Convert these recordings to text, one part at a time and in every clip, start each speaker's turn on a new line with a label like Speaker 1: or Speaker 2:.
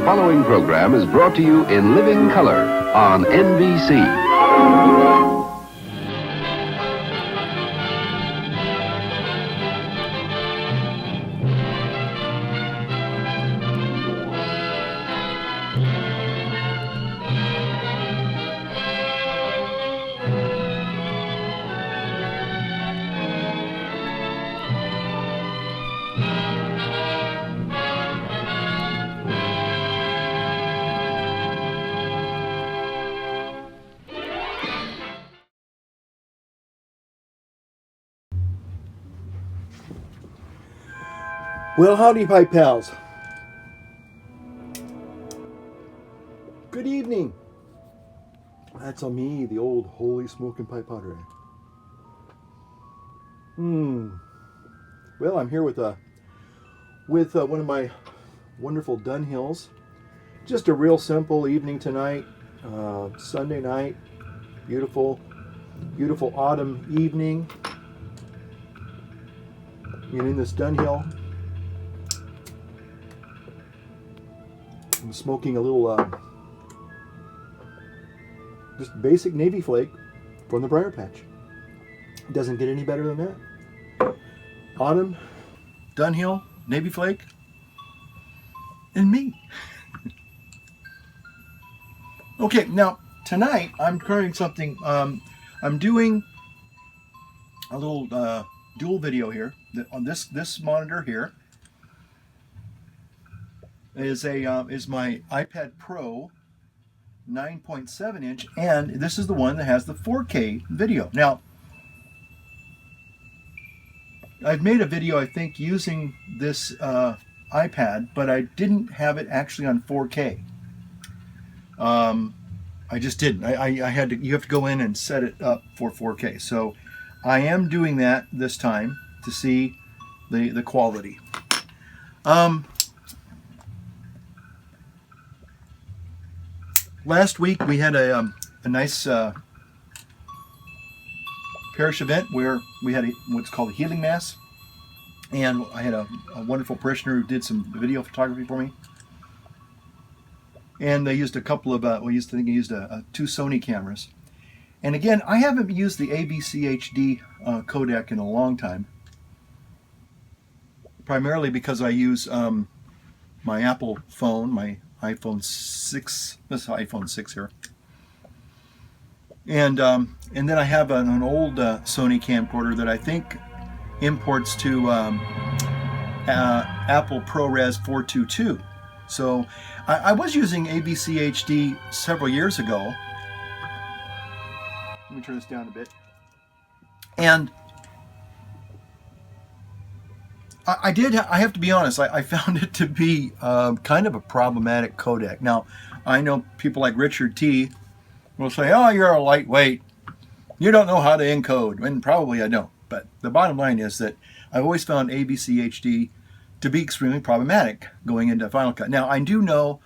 Speaker 1: following program is brought to you in living color on NBC.
Speaker 2: Well, howdy, pipe pals. Good evening. That's on me, the old holy smoking pipe powder. Well, I'm here with one of my wonderful Dunhills. Just a real simple evening tonight, Sunday night. Beautiful, beautiful autumn evening. And in this Dunhill, I'm smoking a little just basic Navy Flake from the Briar Patch. It doesn't get any better than that. Autumn, Dunhill, Navy Flake, and me. Okay, now tonight I'm trying something. I'm doing a little dual video here. On this monitor here is my iPad Pro 9.7 inch, and this is the one that has the 4K video. Now, I've made a video, I think, using this iPad, but I didn't have it actually on 4K. I just didn't. I had to. You have to go in and set it up for 4K. So I am doing that this time to see the quality. Last week we had a nice parish event where we had what's called a healing mass, and I had a wonderful parishioner who did some video photography for me. And they used a couple of two Sony cameras. And again, I haven't used the ABC HD codec in a long time, primarily because I use my Apple phone, my iPhone 6. This is iPhone 6 here. And then I have an old Sony camcorder that I think imports to Apple ProRes 422. So I was using ABC HD several years ago. Let me turn this down a bit. And I have to be honest, I found it to be kind of a problematic codec. Now, I know people like Richard T. will say, oh, you're a lightweight. You don't know how to encode. And probably I don't. But the bottom line is that I've always found ABC HD to be extremely problematic going into Final Cut. Now, I do know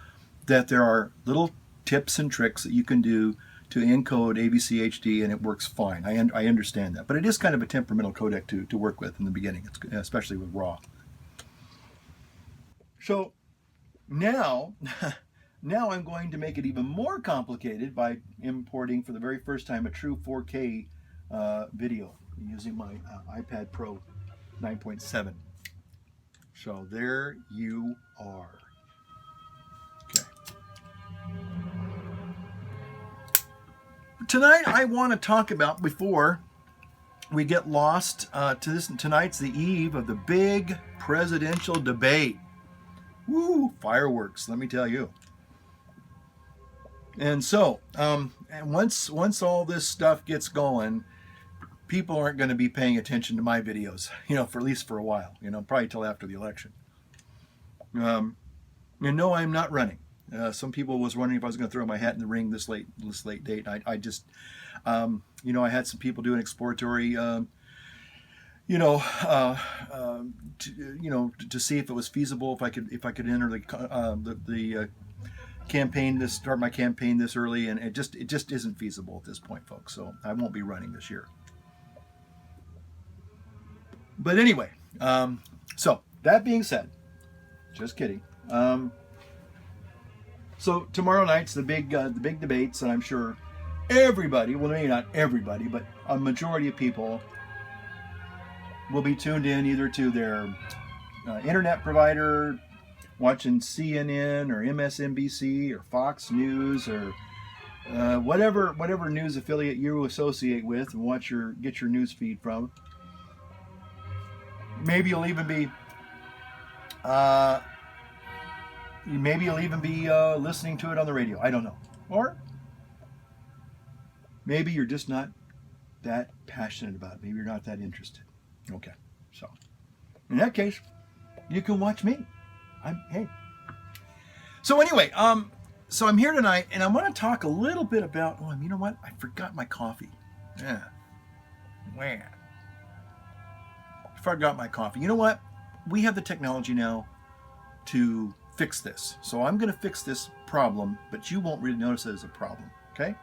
Speaker 2: that there are little tips and tricks that you can do to encode ABC HD, and it works fine. I understand that. But it is kind of a temperamental codec to work with in the beginning, especially with RAW. So now I'm going to make it even more complicated by importing for the very first time a true 4K video using my iPad Pro 9.7. So there you are. Okay. Tonight I want to talk about, before we get lost to this, tonight's the eve of the big presidential debate. Woo, fireworks, let me tell you. And so, and once all this stuff gets going, people aren't going to be paying attention to my videos, for at least for a while, probably till after the election. No, I'm not running. Some people was wondering if I was going to throw my hat in the ring this late date. I just, I had some people do an exploratory, to see if it was feasible, if I could enter the campaign, start my campaign this early, and it just isn't feasible at this point, folks. So I won't be running this year. But anyway, so that being said, just kidding. So tomorrow night's the big debates, and I'm sure everybody, well, maybe not everybody, but a majority of people will be tuned in either to their internet provider, watching CNN or MSNBC or Fox News or whatever news affiliate you associate with and get your news feed from. Maybe you'll even be listening to it on the radio. I don't know. Or maybe you're just not that passionate about it. Maybe you're not that interested. Okay. So in that case, you can watch me. Hey. So anyway, so I'm here tonight, and I want to talk a little bit about. Oh, you know what? I forgot my coffee. Yeah. Where? I forgot my coffee. You know what? We have the technology now to fix this. So I'm going to fix this problem, but you won't really notice it as a problem. Okay?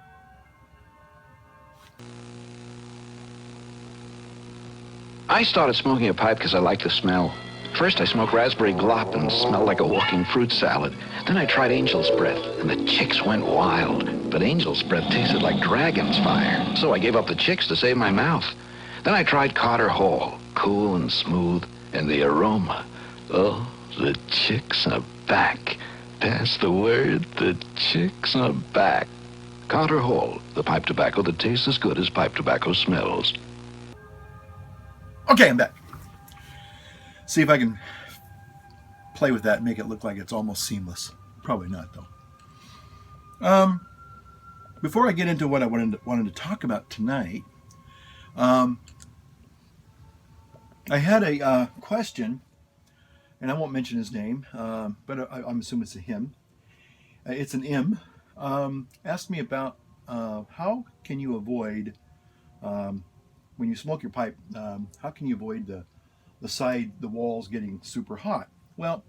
Speaker 3: I started smoking a pipe because I liked the smell. First, I smoked raspberry glop and smelled like a walking fruit salad. Then I tried Angel's Breath, and the chicks went wild. But Angel's Breath tasted like dragon's fire, so I gave up the chicks to save my mouth. Then I tried Carter Hall, cool and smooth, and the aroma. Oh, the chicks are back. Pass the word, the chicks are back. Carter Hall, the pipe tobacco that tastes as good as pipe tobacco smells.
Speaker 2: Okay, I'm back. See if I can play with that and make it look like it's almost seamless. Probably not, though. Before I get into what I wanted to talk about tonight, I had a question, and I won't mention his name, but I'm assuming it's a him. It's an M. Asked me about how can you avoid, when you smoke your pipe, how can you avoid the walls getting super hot? Well,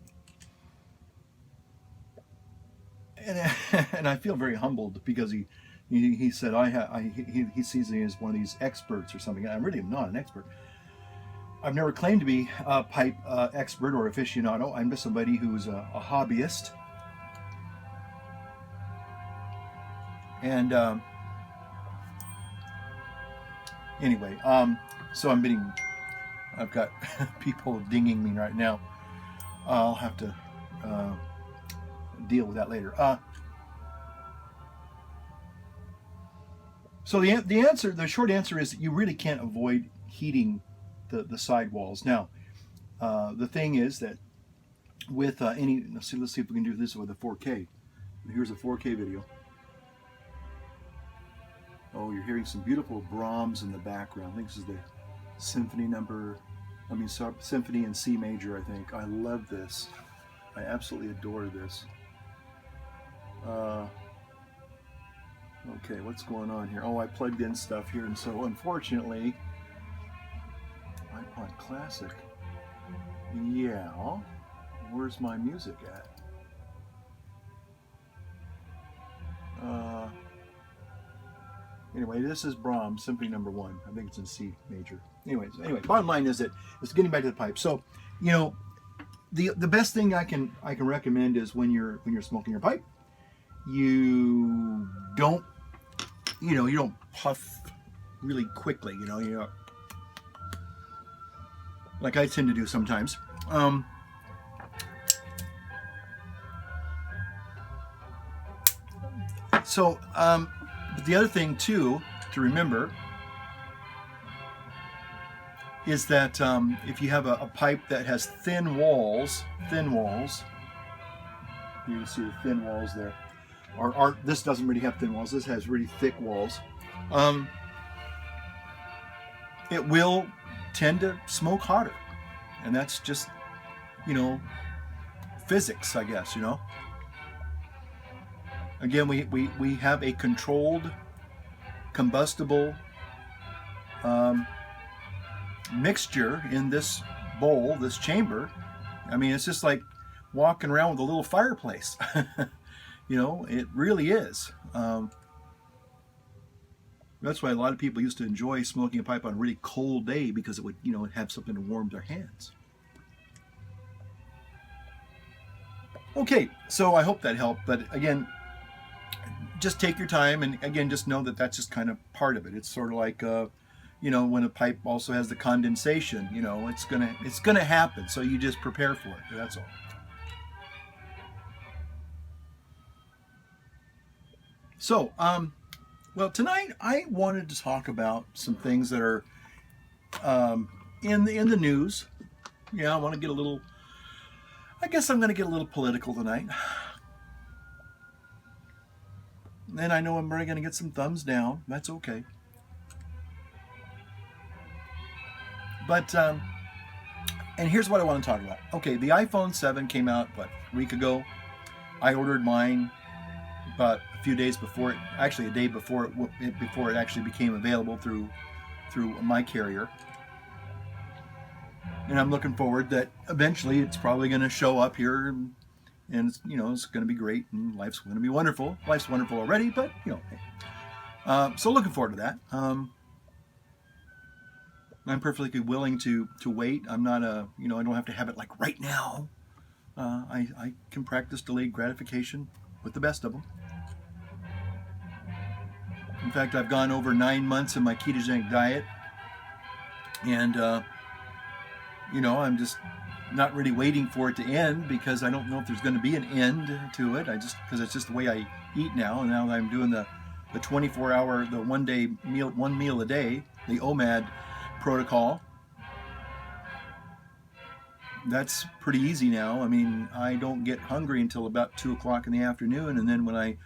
Speaker 2: and I feel very humbled because he said he sees me as one of these experts or something. I really am not an expert. I've never claimed to be a pipe expert or aficionado. I'm just somebody who's a hobbyist. And anyway, so I've got people dinging me right now. I'll have to deal with that later. So the short answer is that you really can't avoid heating the side walls. Now, the thing is that with let's see if we can do this with a 4K. Here's a 4K video. Oh, you're hearing some beautiful Brahms in the background. I think this is the Symphony in C major, I think. I love this. I absolutely adore this. Okay, what's going on here? Oh, I plugged in stuff here, and so unfortunately, iPod Classic. Yeah, where's my music at? Anyway, this is Brahms, Symphony No. 1. I think it's in C major. Anyway, bottom line is that it's getting back to the pipe. So, the best thing I can recommend is when you're smoking your pipe, you don't puff really quickly. Like I tend to do sometimes. But the other thing too to remember is that if you have a pipe that has thin walls, you can see the thin walls there. This doesn't really have thin walls. This has really thick walls. It will tend to smoke hotter, and that's just physics, I guess. Again, we have a controlled, combustible mixture in this bowl, this chamber. I mean, it's just like walking around with a little fireplace. It really is. That's why a lot of people used to enjoy smoking a pipe on a really cold day, because it would, have something to warm their hands. Okay, so I hope that helped. But again, just take your time, and again, just know that that's just kind of part of it. It's sort of like, when a pipe also has the condensation. It's gonna happen. So you just prepare for it. That's all. So, well, tonight I wanted to talk about some things that are in the news. Yeah, I want to get a little. I guess I'm going to get a little political tonight. And I know I'm really going to get some thumbs down. That's okay. But, and here's what I want to talk about. Okay, the iPhone 7 came out, a week ago? I ordered mine about a few days before it, actually a day before it actually became available through my carrier. And I'm looking forward that eventually it's probably going to show up here, and it's going to be great, and life's going to be wonderful. Life's wonderful already, but so looking forward to that. I'm perfectly willing to wait. I'm not I don't have to have it like right now. I can practice delayed gratification with the best of them. In fact, I've gone over 9 months of my ketogenic diet, and I'm just not really waiting for it to end, because I don't know if there's going to be an end to it. Because it's just the way I eat now, and now I'm doing the 24-hour, the one meal a day, the OMAD protocol. That's pretty easy now. I mean, I don't get hungry until about 2 o'clock in the afternoon, and then when I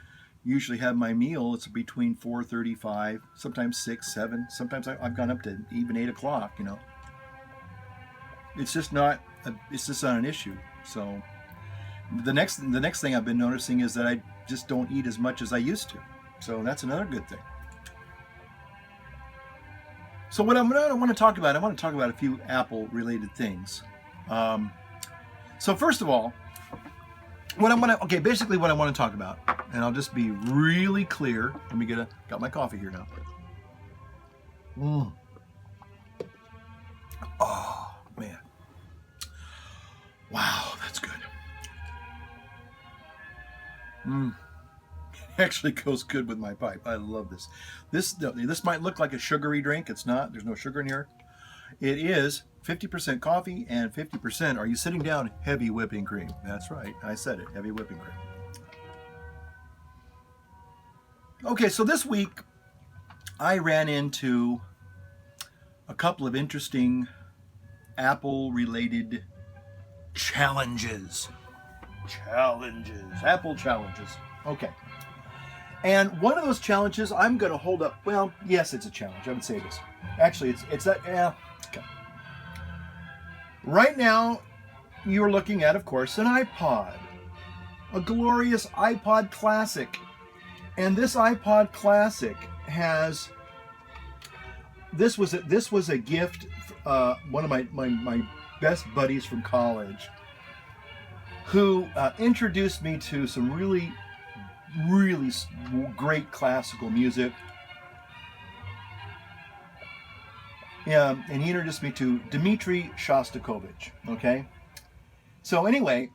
Speaker 2: usually have my meal, it's between 4:35, sometimes 6, 7. Sometimes I've gone up to even 8 o'clock. It's just not an issue. So the next thing I've been noticing is that I just don't eat as much as I used to. So that's another good thing. So what I want to talk about a few Apple related things. So first of all, what I want to talk about, and I'll just be really clear. Let me got my coffee here now. Oh, man. Wow, that's good. It actually goes good with my pipe. I love this. This might look like a sugary drink. It's not. There's no sugar in here. It is 50% coffee and 50%, are you sitting down, heavy whipping cream. That's right. I said it. Heavy whipping cream. Okay, so this week I ran into a couple of interesting Apple-related challenges. Apple challenges. Okay. And one of those challenges I'm going to hold up. Well, yes, it's a challenge. I would say this. Actually, it's that. Yeah. Okay. Right now, you're looking at, of course, an iPod, a glorious iPod Classic, and this iPod Classic has. This was a gift. One of my best buddies from college, who introduced me to some really great classical music. Yeah, and he introduced me to Dmitri Shostakovich. Okay, so anyway,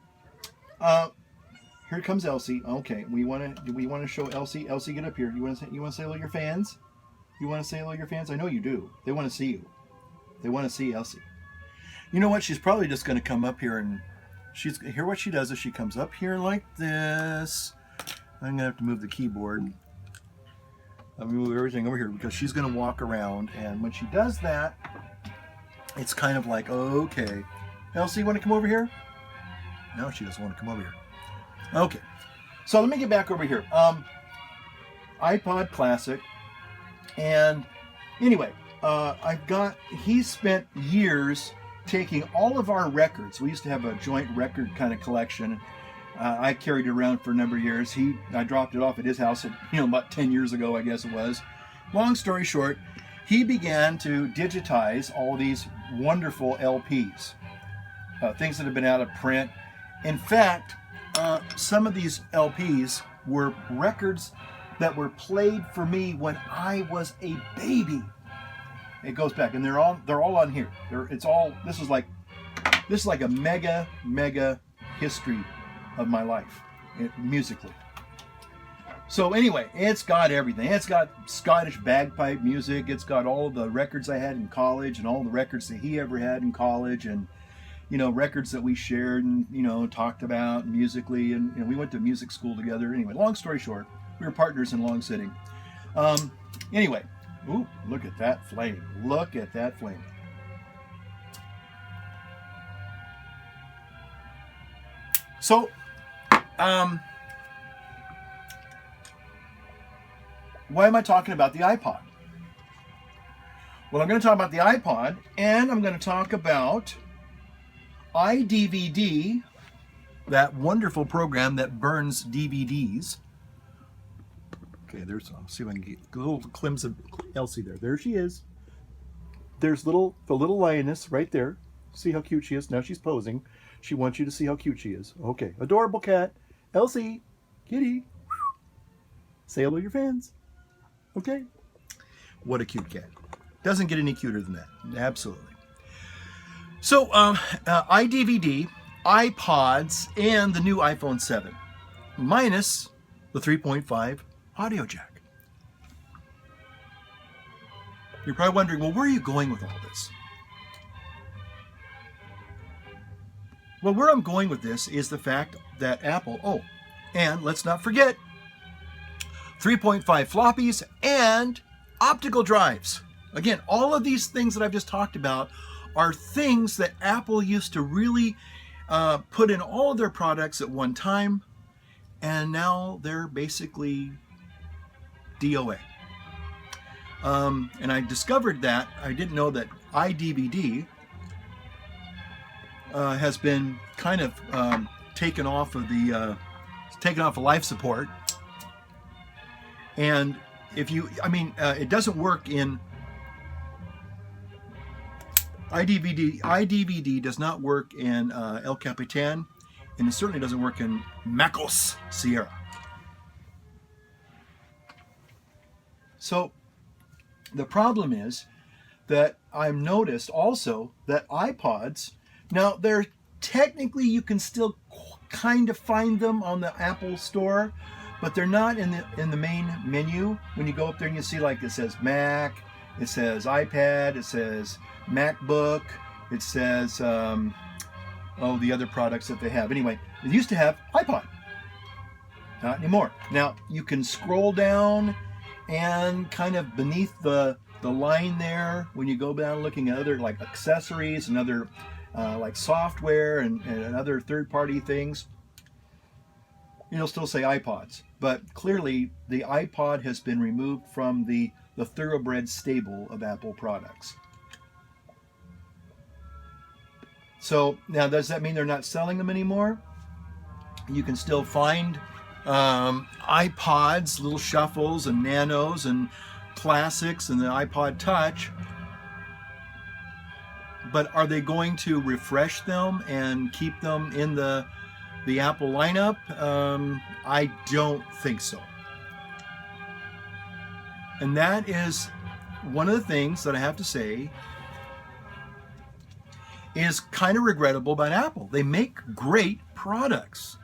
Speaker 2: here comes Elsie. Okay, do we want to show Elsie? Elsie, get up here. You want to say hello to your fans? You want to say hello to your fans? I know you do. They want to see you. They want to see Elsie. You know what? She's probably just going to come up here, and hear what she does is she comes up here like this. I'm going to have to move the keyboard. I'll move everything over here because she's going to walk around, and when she does that, it's kind of like, okay. Elsie, you want to come over here? No, she doesn't want to come over here. Okay. So let me get back over here. iPod Classic. And anyway, he spent years taking all of our records. We used to have a joint record kind of collection. I carried it around for a number of years. I dropped it off at his house about 10 years ago, I guess it was. Long story short, he began to digitize all these wonderful LPs, things that have been out of print. In fact, some of these LPs were records that were played for me when I was a baby. It goes back, and they're all on here. This is like a mega history of my life, musically. So anyway, it's got everything. It's got Scottish bagpipe music. It's got all the records I had in college and all the records that he ever had in college, and records that we shared and talked about musically, and we went to music school together. Anyway, long story short, we were partners in Long Sitting. Anyway, ooh, look at that flame. Look at that flame. So, why am I talking about the iPod? Well, I'm going to talk about the iPod, and I'm going to talk about iDVD, that wonderful program that burns DVDs. Okay, I'll see if I can get a little glimpse of Elsie there. There she is. There's the little lioness right there. See how cute she is? Now she's posing. She wants you to see how cute she is. Okay, adorable cat. Elsie, kitty. Say hello to your fans. Okay. What a cute cat. Doesn't get any cuter than that. Absolutely. So, iDVD, iPods, and the new iPhone 7, minus the 3.5 audio jack. You're probably wondering, well, where are you going with all this? Well, where I'm going with this is the fact that Apple, and let's not forget, 3.5 floppies and optical drives. Again, all of these things that I've just talked about are things that Apple used to really put in all of their products at one time, and now they're basically DOA. And I discovered that, I didn't know that iDVD has been kind of taken off of life support. And it doesn't work in iDVD does not work in El Capitan, and it certainly doesn't work in MacOS Sierra. So the problem is that I've noticed also that iPods, now they're technically, you can still kind of find them on the Apple Store, but they're not in the main menu. When you go up there and you see, like, it says Mac, it says iPad, it says MacBook, it says the other products that they have. Anyway, it used to have iPod. Not anymore. Now you can scroll down, and kind of beneath the line there, when you go down looking at other like accessories and other like software and other third-party things, it'll still say iPods. But clearly the iPod has been removed from the thoroughbred stable of Apple products. So now, does that mean they're not selling them anymore? You can still find iPods, little shuffles and nanos and classics and the iPod Touch. But are they going to refresh them and keep them in the Apple lineup? I don't think so. And that is one of the things that I have to say is kind of regrettable about Apple. They make great products.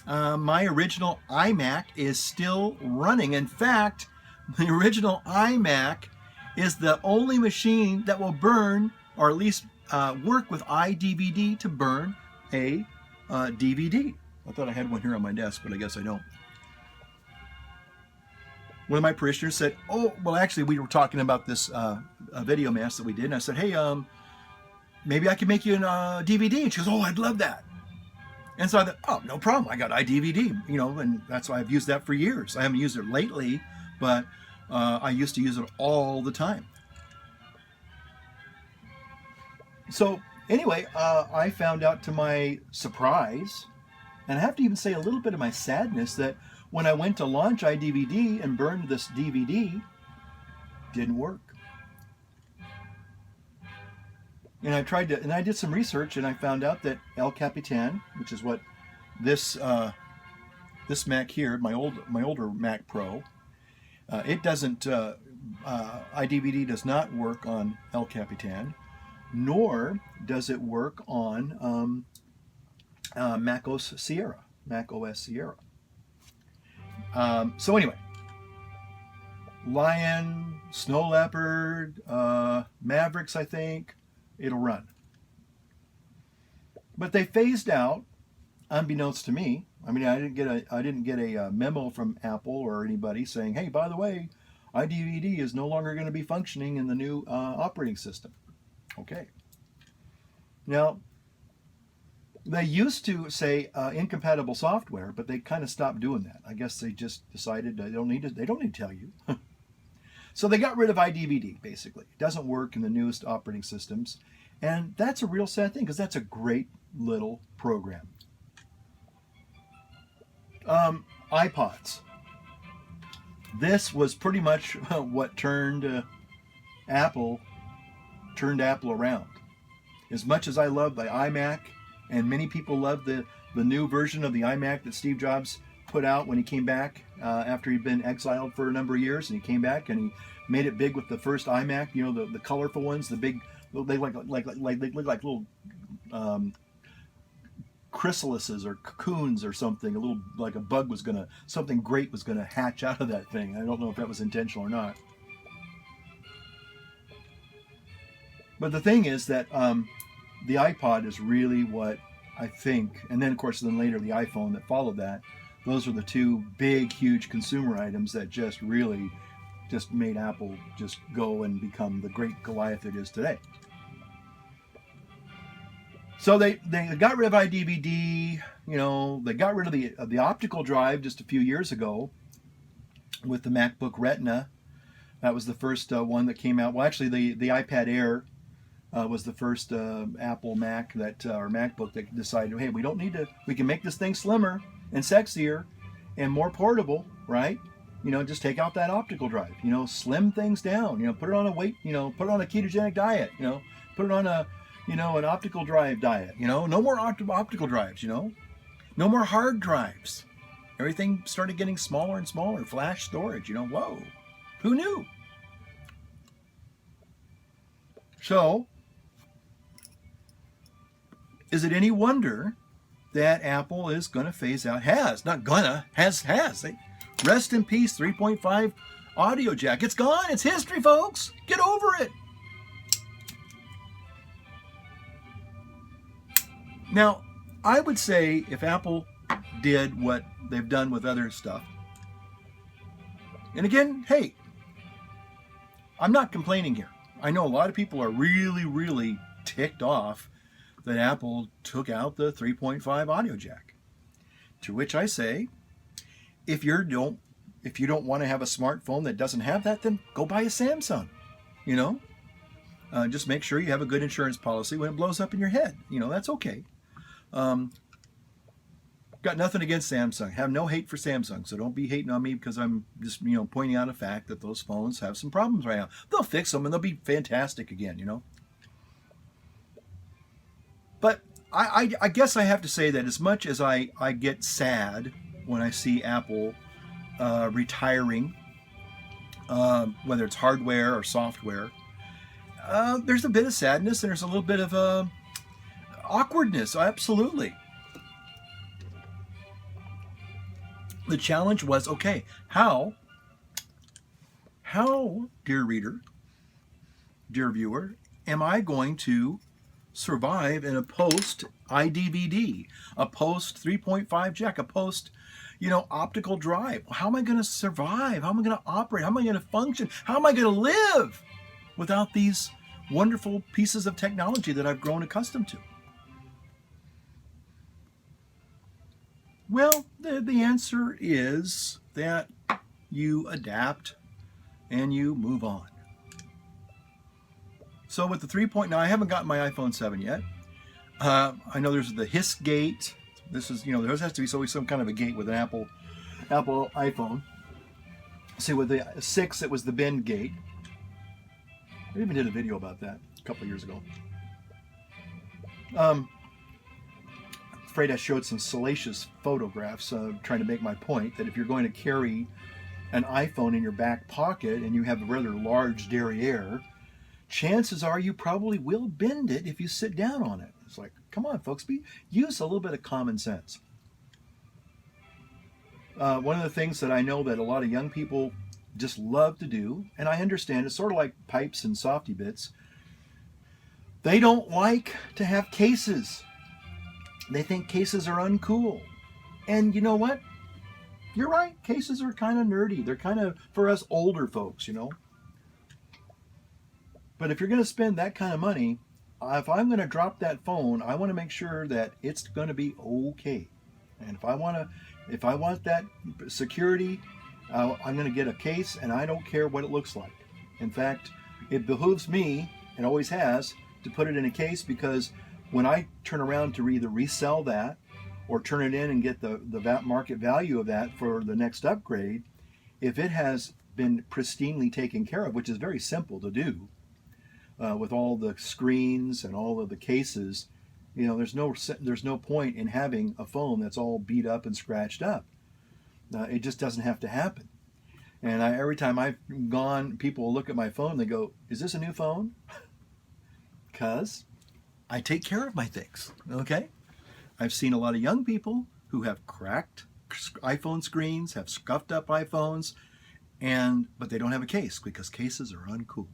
Speaker 2: My original iMac is still running. In fact, the original iMac is the only machine that will burn, or at least work with iDVD to burn a DVD. I thought I had one here on my desk, but I guess I don't. One of my parishioners said, actually, we were talking about this video mass that we did, and I said, hey, maybe I could make you a DVD. And she goes, I'd love that. And so I thought, no problem. I got iDVD, and that's why I've used that for years. I haven't used it lately, but I used to use it all the time. So anyway, I found out to my surprise, and I have to even say a little bit of my sadness, that when I went to launch iDVD and burned this DVD, didn't work. And I did some research, and I found out that El Capitan, which is what this Mac here, my older Mac Pro, it doesn't, iDVD does not work on El Capitan, nor does it work on Mac OS Sierra. Mac OS Sierra. So anyway, Lion, Snow Leopard, Mavericks, I think, it'll run. But they phased out, unbeknownst to me. I mean, I didn't get a memo from Apple or anybody saying, "Hey, by the way, iDVD is no longer going to be functioning in the new operating system." Okay. Now, they used to say incompatible software, but they kind of stopped doing that. I guess they just decided they don't need to tell you. So they got rid of iDVD, basically. It doesn't work in the newest operating systems. And that's a real sad thing, because that's a great little program. iPods. This was pretty much what turned Apple around. As much as I love the iMac, and many people love the new version of the iMac that Steve Jobs put out when he came back after he'd been exiled for a number of years, and he came back and he made it big with the first iMac. You know, the colorful ones, the big, they look like little chrysalises or cocoons or something. A little like a bug was something great was gonna hatch out of that thing. I don't know if that was intentional or not. But the thing is that the iPod is really what I think, and then of course later the iPhone that followed that. Those are the two big, huge consumer items that just really just made Apple just go and become the great Goliath it is today. So they got rid of iDVD, you know, they got rid of the optical drive just a few years ago with the MacBook Retina. That was the first one that came out. Well, actually the iPad Air was the first Apple Mac or MacBook that decided, hey, we don't need to, we can make this thing slimmer and sexier and more portable, right? You know, just take out that optical drive, you know, slim things down, you know, put it on a weight, you know, put it on a ketogenic diet, you know, put it on a, you know, an optical drive diet, you know, no more optical drives, you know, no more hard drives. Everything started getting smaller and smaller, flash storage, you know, whoa, who knew? So, is it any wonder that Apple is going to phase out, has. They, rest in peace, 3.5 audio jack. It's gone. It's history, folks. Get over it. Now, I would say if Apple did what they've done with other stuff, and again, hey, I'm not complaining here. I know a lot of people are really, really ticked off that Apple took out the 3.5 audio jack. To which I say, if you don't want to have a smartphone that doesn't have that, then go buy a Samsung. You know, just make sure you have a good insurance policy when it blows up in your head. You know, that's okay. Got nothing against Samsung. Have no hate for Samsung. So don't be hating on me because I'm just, you know, pointing out a fact that those phones have some problems right now. They'll fix them and they'll be fantastic again, you know. But I guess I have to say that as much as I get sad when I see Apple retiring, whether it's hardware or software, there's a bit of sadness and there's a little bit of awkwardness. Absolutely. The challenge was, okay, how, dear reader, dear viewer, am I going to survive in a post iDVD, a post 3.5 jack, a post, you know, optical drive? How am I going to survive? How am I going to operate? How am I going to function? How am I going to live without these wonderful pieces of technology that I've grown accustomed to? Well, the answer is that you adapt and you move on. So with the 3.9, I haven't gotten my iPhone 7 yet. I know there's the hiss gate. This is, you know, there has to be always some kind of a gate with an Apple iPhone. See, with the 6, it was the bend gate. I even did a video about that a couple of years ago. Afraid I showed some salacious photographs trying to make my point that if you're going to carry an iPhone in your back pocket and you have a rather large derriere, chances are you probably will bend it if you sit down on it. It's like, come on, folks, use a little bit of common sense. One of the things that I know that a lot of young people just love to do, and I understand, it's sort of like pipes and softy bits. They don't like to have cases. They think cases are uncool. And you know what? You're right. Cases are kind of nerdy. They're kind of for us older folks, you know. But if you're going to spend that kind of money, if I'm going to drop that phone, I want to make sure that it's going to be okay. And if I want that security, I'm going to get a case, and I don't care what it looks like. In fact, it behooves me, and always has, to put it in a case, because when I turn around to either resell that or turn it in and get the market value of that for the next upgrade, if it has been pristinely taken care of, which is very simple to do, with all the screens and all of the cases, you know, there's no point in having a phone that's all beat up and scratched up. It just doesn't have to happen. And every time I've gone, people will look at my phone and they go, "Is this a new phone?" Because I take care of my things, okay? I've seen a lot of young people who have cracked iPhone screens, have scuffed up iPhones, but they don't have a case because cases are uncool.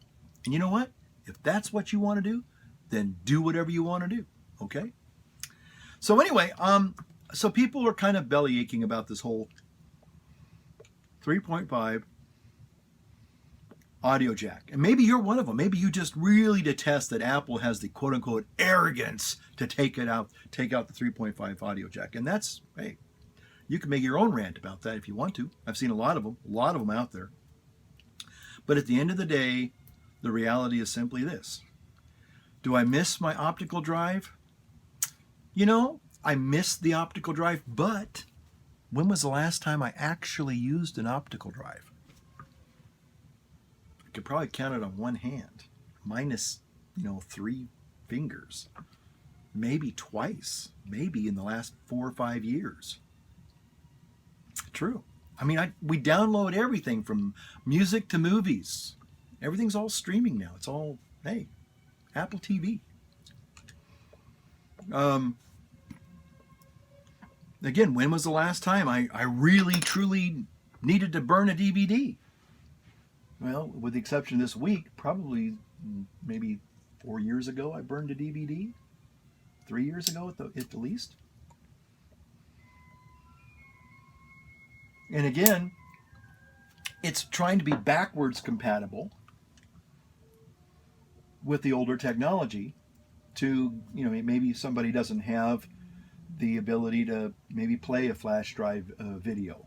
Speaker 2: And you know what? If that's what you want to do, then do whatever you want to do, okay? So anyway, so people are kind of belly aching about this whole 3.5 audio jack. And maybe you're one of them. Maybe you just really detest that Apple has the quote-unquote arrogance to take out the 3.5 audio jack. And that's, hey, you can make your own rant about that if you want to. I've seen a lot of them out there. But at the end of the day, the reality is simply this. Do I miss my optical drive? You know, I miss the optical drive, but when was the last time I actually used an optical drive? I could probably count it on one hand, minus, 3 fingers. Maybe twice, maybe in the last 4 or 5 years. True. I mean, we download everything from music to movies. Everything's all streaming now. It's all, hey, Apple TV. Again, when was the last time I really, truly needed to burn a DVD? Well, with the exception of this week, probably maybe 4 years ago I burned a DVD. 3 years ago at the least. And again, it's trying to be backwards compatible with the older technology to, maybe somebody doesn't have the ability to maybe play a flash drive video.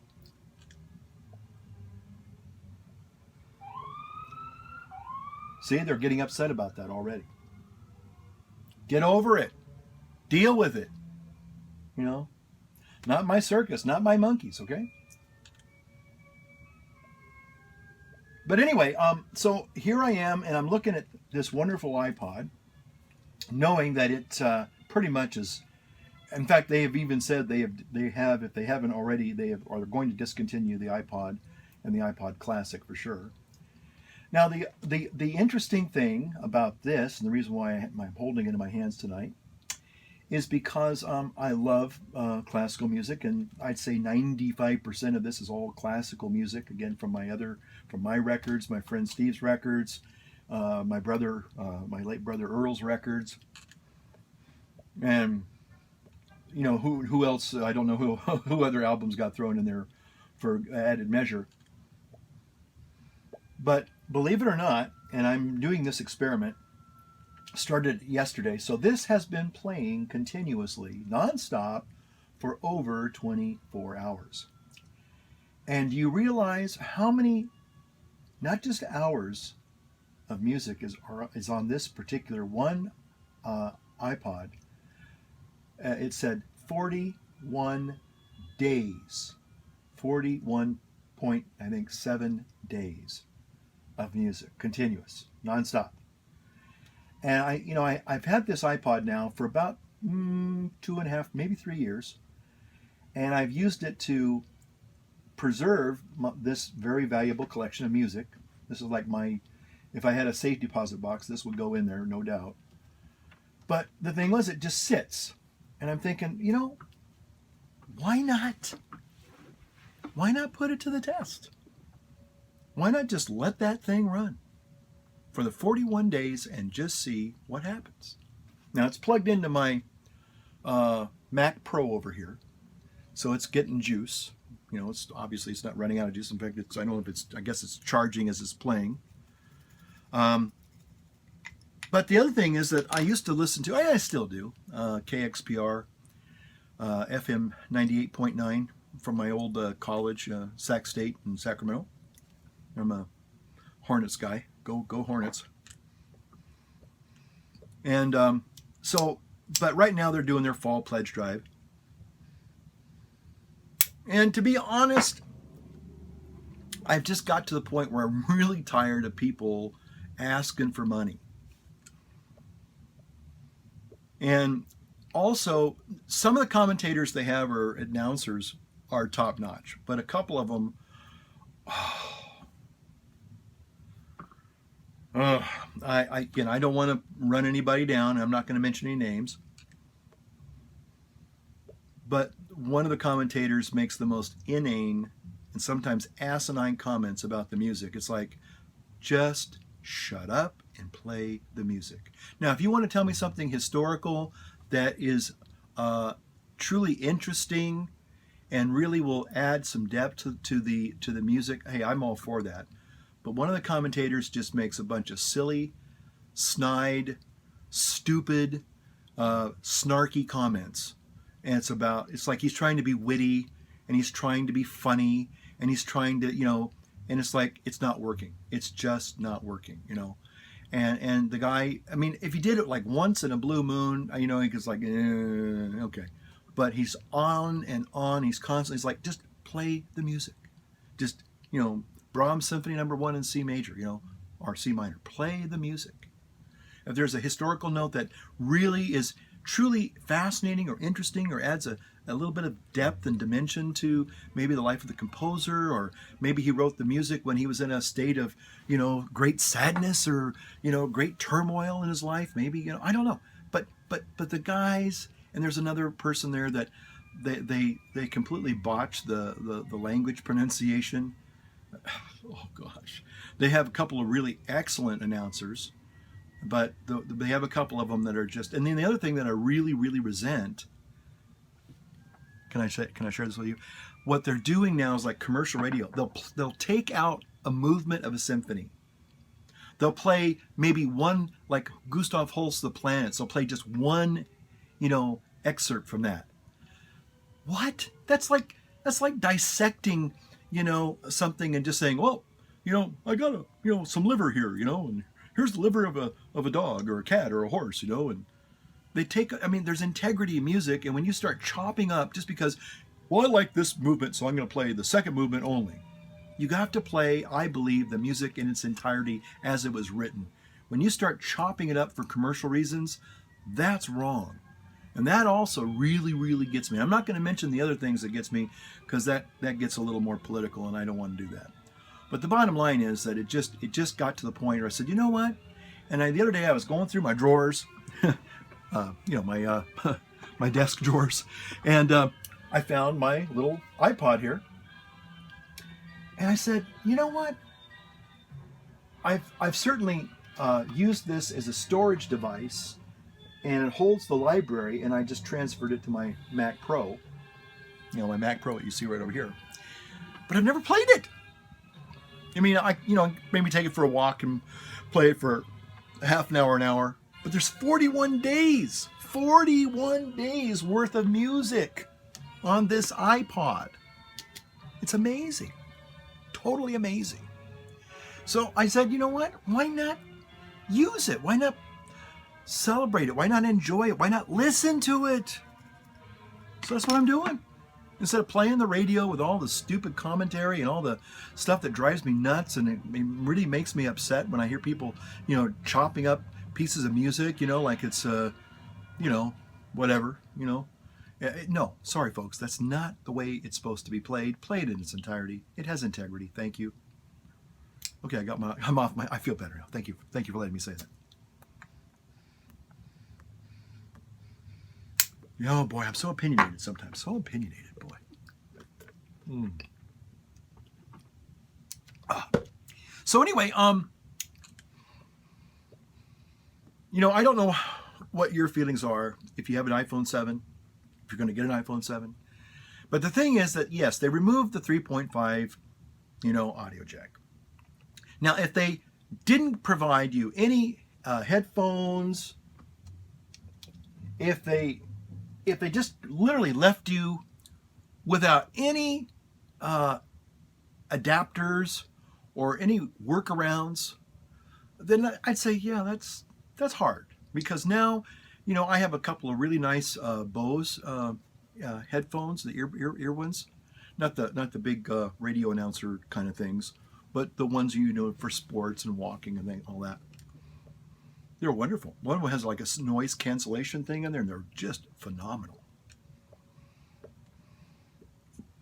Speaker 2: See, they're getting upset about that already. Get over it. Deal with it. Not my circus, not my monkeys, okay? But anyway, so here I am, and I'm looking at this wonderful iPod, knowing that it pretty much is. In fact, they have even said they have, if they haven't already, are going to discontinue the iPod and the iPod Classic for sure. Now, the interesting thing about this, and the reason why I'm holding it in my hands tonight, is because I love classical music, and I'd say 95% of this is all classical music. Again, from my records, my friend Steve's records, my late brother Earl's records, and who else? I don't know who other albums got thrown in there for added measure. But believe it or not, and I'm doing this experiment, started yesterday. So this has been playing continuously, nonstop, for over 24 hours. And you realize how many, not just hours of music is on this particular one iPod. It said 41 days, 41.7 days of music, continuous, nonstop. And I've had this iPod now for about 2.5, maybe 3 years, and I've used it to preserve this very valuable collection of music. This is like if I had a safe deposit box, this would go in there, no doubt. But the thing was, it just sits. And I'm thinking, you know, why not? Why not put it to the test? Why not just let that thing run for the 41 days and just see what happens? Now, it's plugged into my Mac Pro over here, so it's getting juice. You know, it's obviously it's not running out of juice. In fact, I guess it's charging as it's playing. But the other thing is that I used to listen to, I still do, KXPR, FM 98.9 from my old college, Sac State in Sacramento. I'm a Hornets guy. Go Hornets. And but right now they're doing their fall pledge drive. And to be honest, I've just got to the point where I'm really tired of people asking for money. And also, some of the commentators they have or announcers are top notch, but a couple of them, I don't want to run anybody down. I'm not going to mention any names. But one of the commentators makes the most inane and sometimes asinine comments about the music. It's like, just shut up and play the music. Now, if you want to tell me something historical that is truly interesting and really will add some depth to the music, hey, I'm all for that. But one of the commentators just makes a bunch of silly, snide, stupid, snarky comments. And it's like he's trying to be witty and he's trying to be funny and he's trying to, and it's like, it's not working. It's just not working, And the guy, I mean, if he did it like once in a blue moon, he gets like, okay. But he's on and on. He's constantly, like, just play the music. Just, Brahms Symphony No. 1 in C major, or C minor. Play the music. If there's a historical note that really is truly fascinating or interesting or adds a little bit of depth and dimension to maybe the life of the composer, or maybe he wrote the music when he was in a state of, great sadness or, great turmoil in his life. Maybe, I don't know. But the guys, and there's another person there that they completely botch the language pronunciation. Oh gosh. They have a couple of really excellent announcers, but they have a couple of them that are just, and then the other thing that I really, really resent, can I share this with you? What they're doing now is like commercial radio. They'll take out a movement of a symphony. They'll play maybe one, like Gustav Holst's The Planets. They'll play just one, excerpt from that. What? That's like dissecting, something and just saying, well, I got some liver here, and here's the liver of a dog or a cat or a horse, and they there's integrity in music, and when you start chopping up just because, well, I like this movement, so I'm going to play the second movement only. You have to play, I believe, the music in its entirety as it was written. When you start chopping it up for commercial reasons, that's wrong. And that also really, really gets me. I'm not going to mention the other things that gets me, because that gets a little more political, and I don't want to do that. But the bottom line is that it just got to the point where I said, you know what? And the other day I was going through my drawers, my desk drawers, and I found my little iPod here. And I said, you know what? I've certainly used this as a storage device, and it holds the library, and I just transferred it to my Mac Pro. My Mac Pro that you see right over here. But I've never played it. I mean, maybe take it for a walk and play it for half an hour. But there's 41 days worth of music on this iPod. It's amazing. Totally amazing. So I said, you know what? Why not use it? Why not celebrate it? Why not enjoy it? Why not listen to it? So that's what I'm doing. Instead of playing the radio with all the stupid commentary and all the stuff that drives me nuts, and it really makes me upset when I hear people, chopping up pieces of music, like it's, whatever, No, sorry, folks. That's not the way it's supposed to be played. Play it in its entirety. It has integrity. Thank you. Okay, I feel better now. Thank you for letting me say that. Oh boy, I'm so opinionated sometimes. So opinionated, boy. So anyway, I don't know what your feelings are if you have an iPhone 7, if you're going to get an iPhone 7. But the thing is that, yes, they removed the 3.5, audio jack. Now, if they didn't provide you any headphones, if they just literally left you without any adapters or any workarounds, then I'd say, yeah, that's hard, because now, I have a couple of really nice Bose headphones, the ear ones, not the big radio announcer kind of things, but the ones for sports and walking and all that. They're wonderful. One of them has like a noise cancellation thing in there, and they're just phenomenal.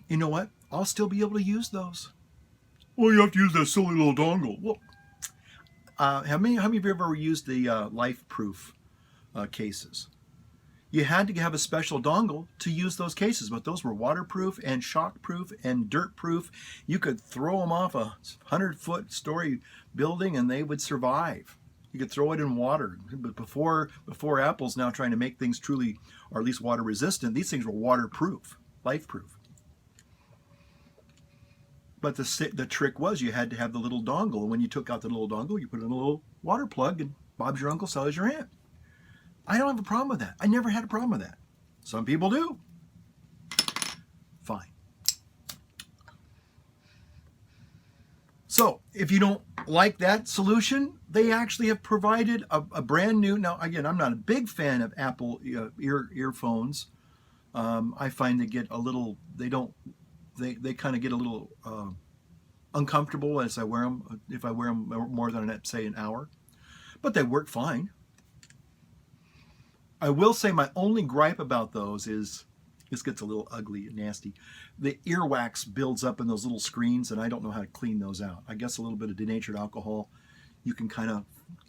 Speaker 2: You know what? I'll still be able to use those. Well, you have to use that silly little dongle. Well, how many of you ever used the life-proof cases? You had to have a special dongle to use those cases, but those were waterproof and shockproof and dirt-proof. You could throw them off a 100-foot story building and they would survive. You could throw it in water. But before Apple's now trying to make things truly, or at least water resistant, these things were waterproof, life-proof. But the trick was you had to have the little dongle, and when you took out the little dongle, you put in a little water plug, and Bob's your uncle, sells your aunt. I don't have a problem with that. I never had a problem with that. Some people do. Fine. So, if you don't like that solution, they actually have provided a brand new. Now, again, I'm not a big fan of Apple earphones. I find they get a little. They kind of get a little uncomfortable as I wear them. If I wear them more than, say, an hour, but they work fine. I will say my only gripe about those is, this gets a little ugly and nasty, the earwax builds up in those little screens, and I don't know how to clean those out. I guess a little bit of denatured alcohol, you can kind of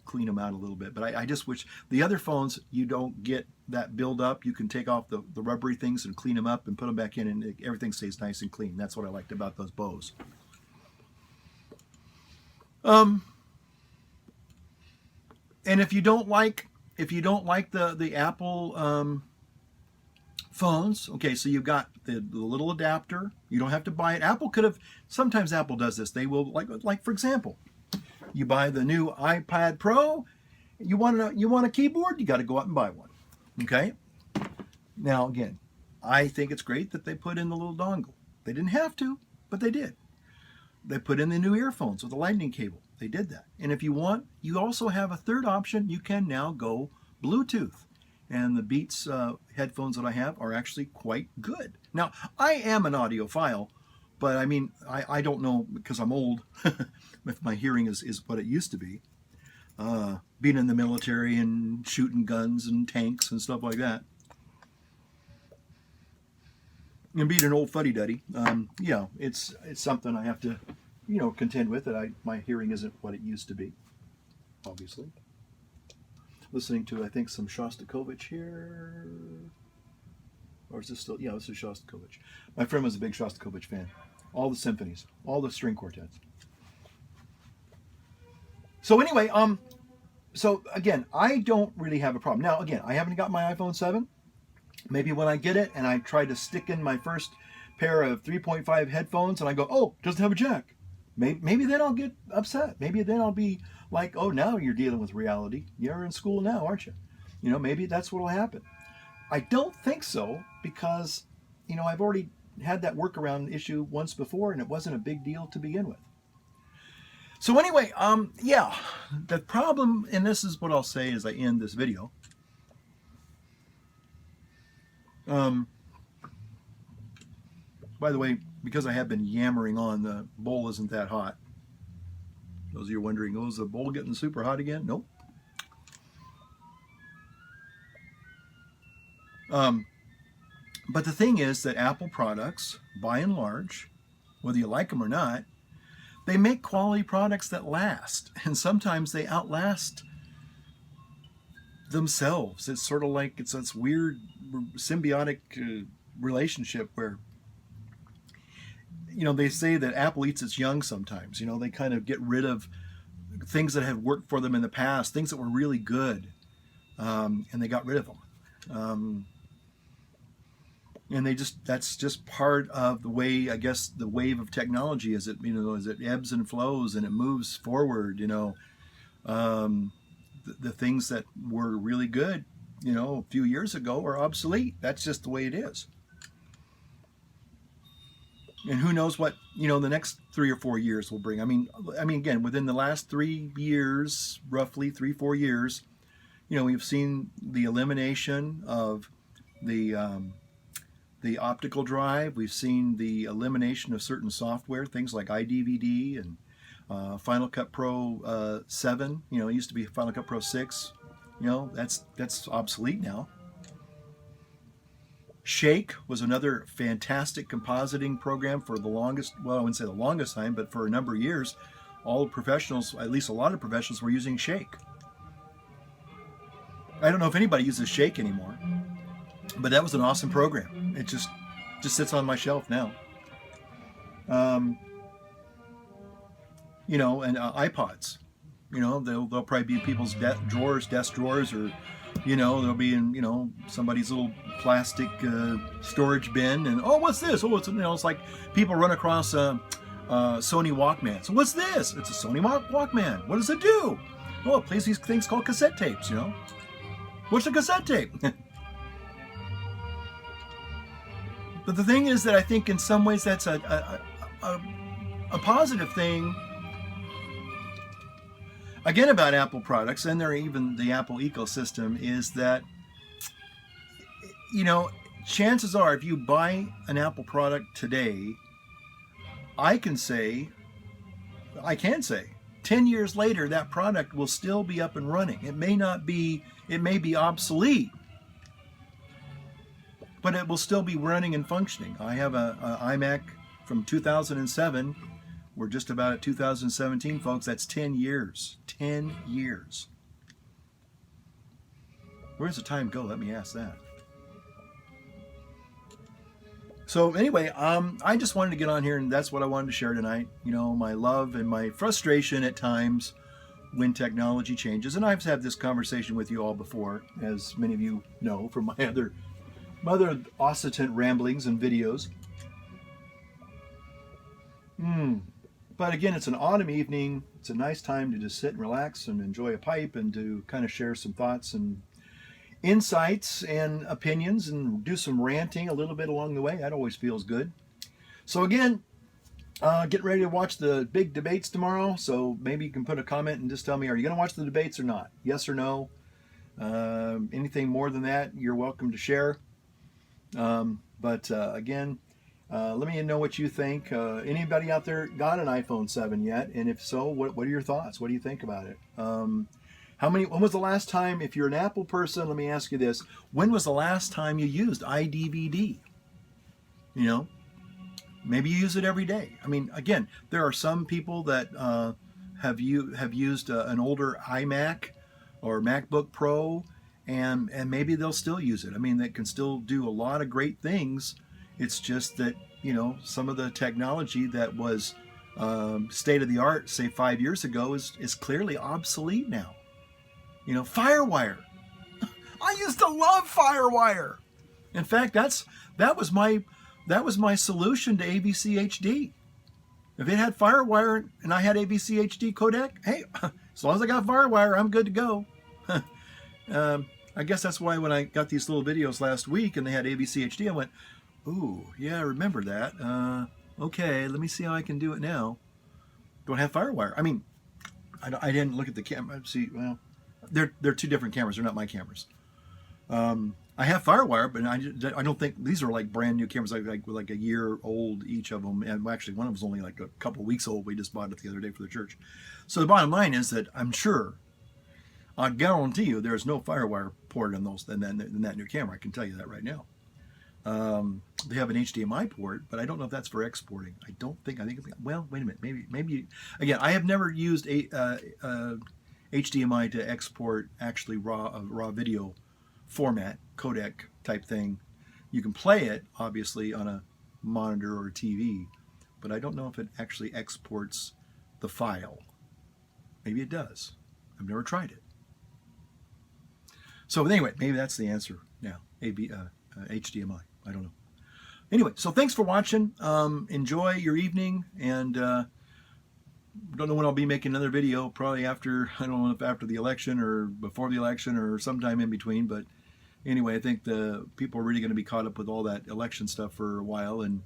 Speaker 2: clean them out a little bit. But I just wish the other phones, you don't get that build up. You can take off the rubbery things and clean them up and put them back in, and everything stays nice and clean. That's what I liked about those Bose. And if you don't like the Apple phones, okay, so you've got the little adapter. You don't have to buy it. Sometimes Apple does this. They will, like for example, you buy the new iPad Pro. You want a keyboard? You got to go out and buy one. Okay. Now again, I think it's great that they put in the little dongle. They didn't have to, but they did. They put in the new earphones with a lightning cable. They did that. And if you want, you also have a third option. You can now go Bluetooth. And the Beats headphones that I have are actually quite good. Now, I am an audiophile, but I mean, I don't know, because I'm old, if my hearing is what it used to be. Being in the military and shooting guns and tanks and stuff like that. And being an old fuddy-duddy, it's something I have to, contend with. That my hearing isn't what it used to be, obviously. Listening to, I think, some Shostakovich here. Or is this still? Yeah, this is Shostakovich. My friend was a big Shostakovich fan. All the symphonies, all the string quartets. So anyway, so again, I don't really have a problem. Now, again, I haven't got my iPhone 7. Maybe when I get it and I try to stick in my first pair of 3.5 headphones and I go, oh, it doesn't have a jack. Maybe then I'll get upset. Maybe then I'll be like, oh, now you're dealing with reality. You're in school now, aren't you? Maybe that's what will happen. I don't think so, because, I've already had that workaround issue once before, and it wasn't a big deal to begin with. So anyway, the problem, and this is what I'll say as I end this video. By the way, because I have been yammering on, the bowl isn't that hot. Those of you wondering, is the bowl getting super hot again? Nope. But the thing is that Apple products, by and large, whether you like them or not, they make quality products that last. And sometimes they outlast themselves. It's sort of like it's this weird symbiotic relationship where, they say that Apple eats its young sometimes. They kind of get rid of things that have worked for them in the past, things that were really good, and they got rid of them. And that's just part of the way, I guess, the wave of technology as it ebbs and flows and it moves forward. The things that were really good, a few years ago are obsolete. That's just the way it is. And who knows what, the next 3 or 4 years will bring. I mean, again, within the last 3 years, roughly 3-4 years, we've seen the elimination of the optical drive. We've seen the elimination of certain software, things like iDVD and Final Cut Pro 7. It used to be Final Cut Pro 6. That's obsolete now. Shake was another fantastic compositing program for the longest, well, I wouldn't say the longest time, but for a number of years, all professionals, at least a lot of professionals, were using Shake. I don't know if anybody uses Shake anymore, but that was an awesome program. It just sits on my shelf now. And iPods. They'll probably be people's desk drawers, or they'll be in somebody's little plastic storage bin. And what's this? It's like people run across a Sony Walkman. So what's this? It's a Sony Walkman. What does it do? Oh, it plays these things called cassette tapes. What's a cassette tape? But the thing is that I think in some ways that's a positive thing. Again, about Apple products, and even the Apple ecosystem, is that, chances are if you buy an Apple product today, I can say, 10 years later, that product will still be up and running. It may be obsolete, but it will still be running and functioning. I have an iMac from 2007. We're just about at 2017, folks. That's 10 years. 10 years. Where does the time go? Let me ask that. So anyway, I just wanted to get on here, and that's what I wanted to share tonight. My love and my frustration at times when technology changes. And I've had this conversation with you all before, as many of you know from my other occitant ramblings and videos. But again, it's an autumn evening. It's a nice time to just sit and relax and enjoy a pipe and to kind of share some thoughts and insights and opinions and do some ranting a little bit along the way. That always feels good. So again, get ready to watch the big debates tomorrow. So maybe you can put a comment and just tell me, are you going to watch the debates or not? Yes or no? Anything more than that, you're welcome to share. But again, let me know what you think. Anybody out there got an iPhone 7 yet? And if so, what are your thoughts? What do you think about it? When was the last time, if you're an Apple person, let me ask you this. When was the last time you used iDVD? Maybe you use it every day. I mean, again, there are some people that have used an older iMac or MacBook Pro, and maybe they'll still use it. I mean, that can still do a lot of great things. It's just that, some of the technology that was state of the art, say 5 years ago, is clearly obsolete now. Firewire. I used to love Firewire. In fact, that was my solution to AVC HD. If it had Firewire and I had AVC HD codec, hey, as long as I got Firewire, I'm good to go. I guess that's why when I got these little videos last week and they had AVC HD, I went, ooh, yeah, I remember that. Okay, let me see how I can do it now. Don't have Firewire. I mean, I didn't look at the camera. See, well, they're two different cameras. They're not my cameras. I have Firewire, but I don't think these are like brand new cameras, like a year old each of them. And actually, one of them was only like a couple weeks old. We just bought it the other day for the church. So the bottom line is that I guarantee you, there's no Firewire port in that new camera. I can tell you that right now. They have an HDMI port, but I don't know if that's for exporting. I think, well, wait a minute. Maybe, again, I have never used HDMI to export actually raw video format, codec type thing. You can play it, obviously, on a monitor or a TV, but I don't know if it actually exports the file. Maybe it does. I've never tried it. So anyway, maybe that's the answer now. HDMI. I don't know. Anyway, so thanks for watching. Enjoy your evening, and don't know when I'll be making another video. Probably after, I don't know if after the election or before the election or sometime in between. But anyway, I think the people are really going to be caught up with all that election stuff for a while, and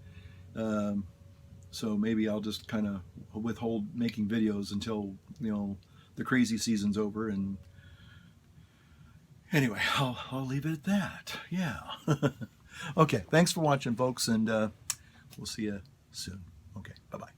Speaker 2: so maybe I'll just kind of withhold making videos until, you know, the crazy season's over. And anyway, I'll leave it at that. Yeah. Okay, thanks for watching, folks, and we'll see you soon. Okay, bye-bye.